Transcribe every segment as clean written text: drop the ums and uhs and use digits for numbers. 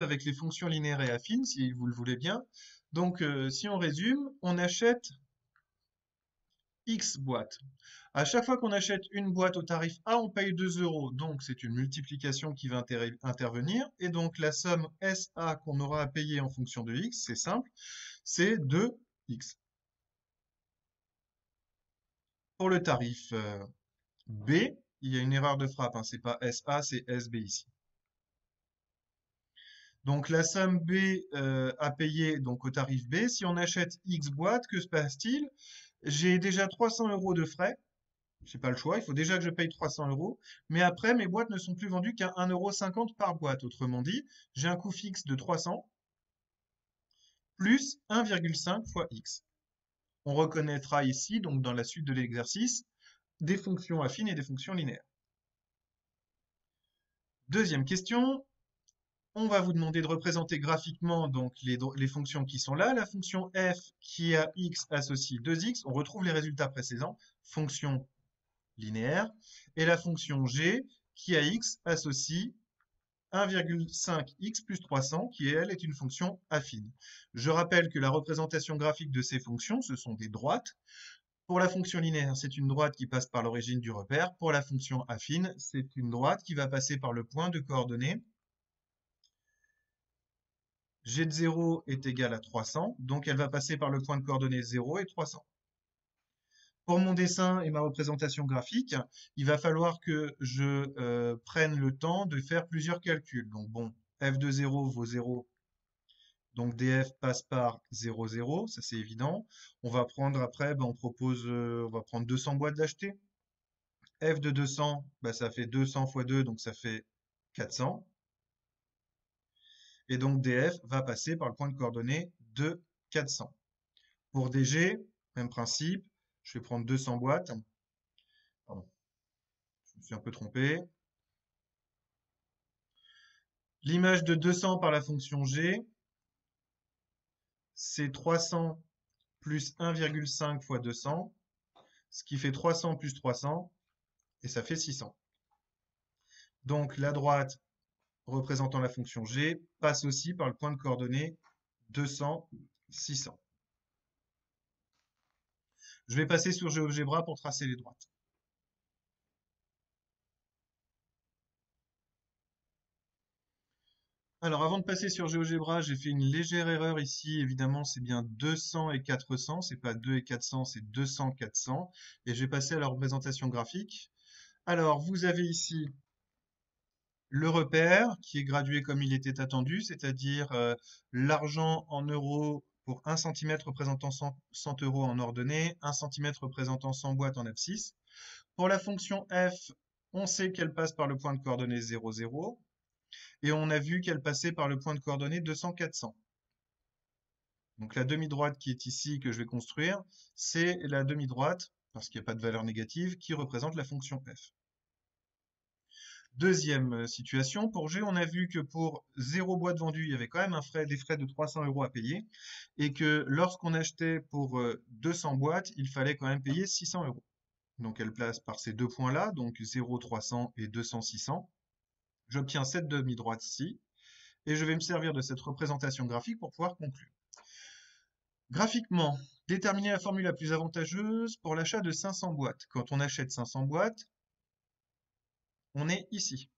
avec les fonctions linéaires et affines, si vous le voulez bien. Donc, si on résume, on achète X boîtes. À chaque fois qu'on achète une boîte au tarif A, on paye 2 euros. Donc, c'est une multiplication qui va intervenir. Et donc, la somme SA qu'on aura à payer en fonction de X, c'est simple, c'est 2X. Pour le tarif B, il y a une erreur de frappe, hein, c'est pas SA, c'est SB ici. Donc la somme B à payer donc au tarif B, si on achète X boîtes, que se passe-t-il? J'ai déjà 300 euros de frais, j'ai pas le choix, il faut déjà que je paye 300 euros, mais après mes boîtes ne sont plus vendues qu'à 1,50 € par boîte. Autrement dit, j'ai un coût fixe de 300 plus 1,5 fois X. On reconnaîtra ici, donc dans la suite de l'exercice, des fonctions affines et des fonctions linéaires. Deuxième question, on va vous demander de représenter graphiquement donc les fonctions qui sont là. La fonction f qui a x associe 2x, on retrouve les résultats précédents, fonction linéaire, et la fonction g qui a x associe 1,5x plus 300, qui elle est une fonction affine. Je rappelle que la représentation graphique de ces fonctions, ce sont des droites. Pour la fonction linéaire, c'est une droite qui passe par l'origine du repère. Pour la fonction affine, c'est une droite qui va passer par le point de coordonnées g de 0 est égal à 300, donc elle va passer par le point de coordonnées 0 et 300. Pour mon dessin et ma représentation graphique, il va falloir que je prenne le temps de faire plusieurs calculs. Donc bon, f de 0 vaut 0, donc df passe par 0, 0, ça c'est évident. On va prendre après, ben, on va prendre 200 boîtes d'achetées. F de 200, ben, ça fait 200 fois 2, donc ça fait 400. Et donc df va passer par le point de coordonnées de 400. Pour DG, même principe, je vais prendre 200 boîtes. Pardon, je me suis un peu trompé. L'image de 200 par la fonction G, c'est 300 plus 1,5 fois 200, ce qui fait 300 plus 300, et ça fait 600. Donc la droite représentant la fonction G passe aussi par le point de coordonnées 200, 600. Je vais passer sur GeoGebra pour tracer les droites. Alors, avant de passer sur GeoGebra, j'ai fait une légère erreur ici. Évidemment, c'est bien 200 et 400. C'est pas 2 et 400, c'est 200, 400. Et je vais passer à la représentation graphique. Alors, vous avez ici le repère qui est gradué comme il était attendu, c'est-à-dire l'argent en euros pour 1 cm représentant 100 euros en ordonnée, 1 cm représentant 100 boîtes en abscisse. Pour la fonction f, on sait qu'elle passe par le point de coordonnées 0, 0. Et on a vu qu'elle passait par le point de coordonnées 200, 400. Donc la demi-droite qui est ici, que je vais construire, c'est la demi-droite, parce qu'il n'y a pas de valeur négative, qui représente la fonction f. Deuxième situation, pour G, on a vu que pour 0 boîte vendue, il y avait quand même des frais de 300 euros à payer, et que lorsqu'on achetait pour 200 boîtes, il fallait quand même payer 600 euros. Donc elle place par ces deux points-là, donc 0, 300 et 200, 600. J'obtiens cette demi-droite-ci, et je vais me servir de cette représentation graphique pour pouvoir conclure. Graphiquement, déterminer la formule la plus avantageuse pour l'achat de 500 boîtes. Quand on achète 500 boîtes, on est ici.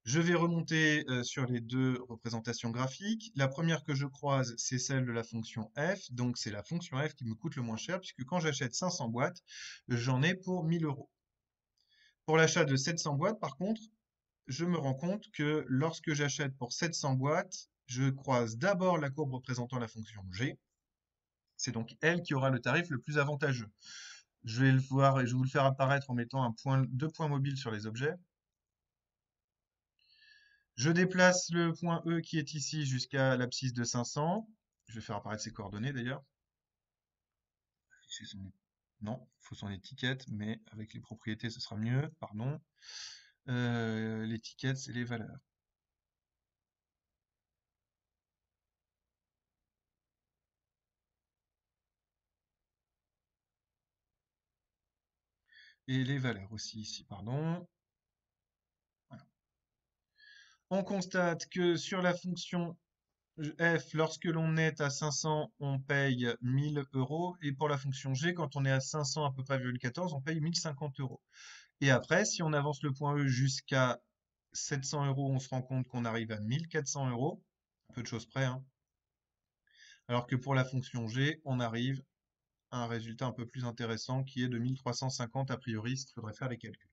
Je vais remonter sur les deux représentations graphiques. La première que je croise, c'est celle de la fonction f. Donc c'est la fonction f qui me coûte le moins cher, puisque quand j'achète 500 boîtes, j'en ai pour 1000 euros. Pour l'achat de 700 boîtes, par contre, je me rends compte que lorsque j'achète pour 700 boîtes, je croise d'abord la courbe représentant la fonction g. C'est donc elle qui aura le tarif le plus avantageux. Je vais le voir et je vais vous le faire apparaître en mettant deux points mobiles sur les objets. Je déplace le point E qui est ici jusqu'à l'abscisse de 500. Je vais faire apparaître ses coordonnées d'ailleurs. Non, il faut son étiquette, mais avec les propriétés ce sera mieux, pardon. L'étiquette, c'est les valeurs. Et les valeurs aussi ici, pardon. Voilà. On constate que sur la fonction f, lorsque l'on est à 500, on paye 1000 euros. Et pour la fonction g, quand on est à 500 à peu près, 14, on paye 1050 euros. Et après, si on avance le point E jusqu'à 700 euros, on se rend compte qu'on arrive à 1400 euros. Un peu de choses près, hein. Alors que pour la fonction g, on arrive à un résultat un peu plus intéressant qui est de 1350 a priori, il faudrait faire les calculs.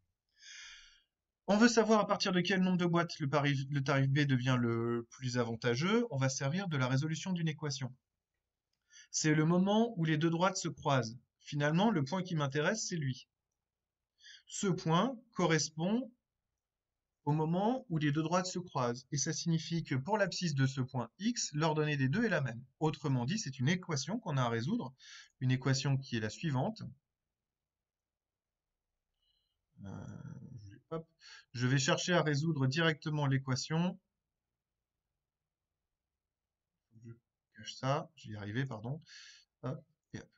On veut savoir à partir de quel nombre de boîtes le tarif B devient le plus avantageux. On va servir de la résolution d'une équation. C'est le moment où les deux droites se croisent. Finalement, le point qui m'intéresse, c'est lui. Ce point correspond au moment où les deux droites se croisent. Et ça signifie que pour l'abscisse de ce point X, l'ordonnée des deux est la même. Autrement dit, c'est une équation qu'on a à résoudre. Une équation qui est la suivante. Hop. Je vais chercher à résoudre directement l'équation. Je cache ça, je vais y arriver, pardon. Hop, et hop.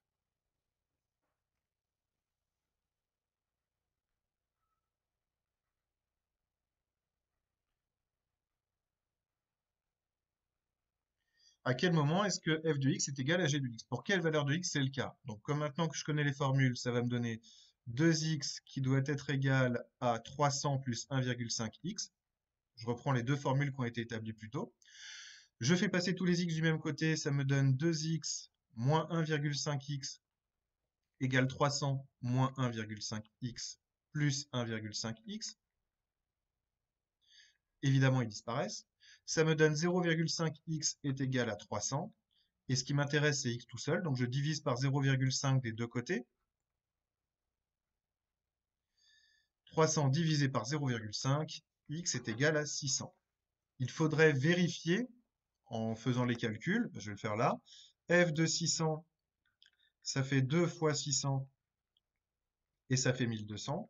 À quel moment est-ce que f de x est égal à g de x? Pour quelle valeur de x c'est le cas? Donc comme maintenant que je connais les formules, ça va me donner 2x qui doit être égal à 300 plus 1,5x. Je reprends les deux formules qui ont été établies plus tôt. Je fais passer tous les x du même côté, ça me donne 2x moins 1,5x égale 300 moins 1,5x plus 1,5x. Évidemment, ils disparaissent. Ça me donne 0,5x est égal à 300. Et ce qui m'intéresse, c'est x tout seul. Donc je divise par 0,5 des deux côtés. 300 divisé par 0,5, x est égal à 600. Il faudrait vérifier en faisant les calculs. Je vais le faire là. F de 600, ça fait 2 fois 600 et ça fait 1200.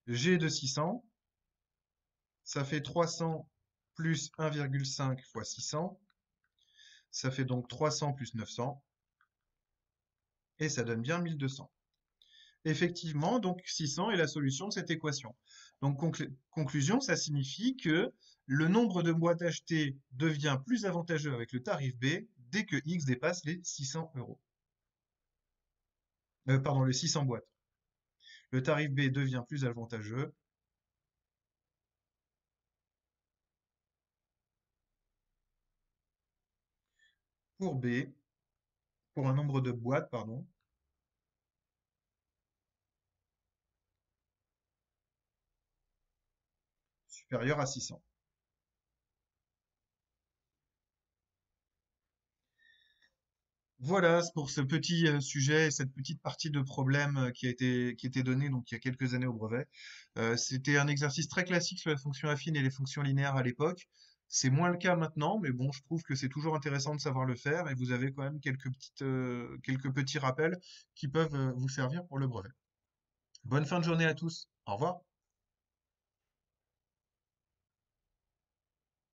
G de 600, ça fait 300 plus 1,5 fois 600. Ça fait donc 300 plus 900. Et ça donne bien 1200. Effectivement, donc 600 est la solution de cette équation. Donc conclusion, ça signifie que le nombre de boîtes achetées devient plus avantageux avec le tarif B dès que X dépasse les 600 euros. Pardon, les 600 boîtes. Le tarif B devient plus avantageux pour B, pour un nombre de boîtes, pardon, supérieur à 600. Voilà pour ce petit sujet, cette petite partie de problème qui était donnée donc il y a quelques années au brevet. C'était un exercice très classique sur la fonction affine et les fonctions linéaires à l'époque. C'est moins le cas maintenant, mais bon, je trouve que c'est toujours intéressant de savoir le faire et vous avez quand même quelques petits rappels qui peuvent vous servir pour le brevet. Bonne fin de journée à tous. Au revoir.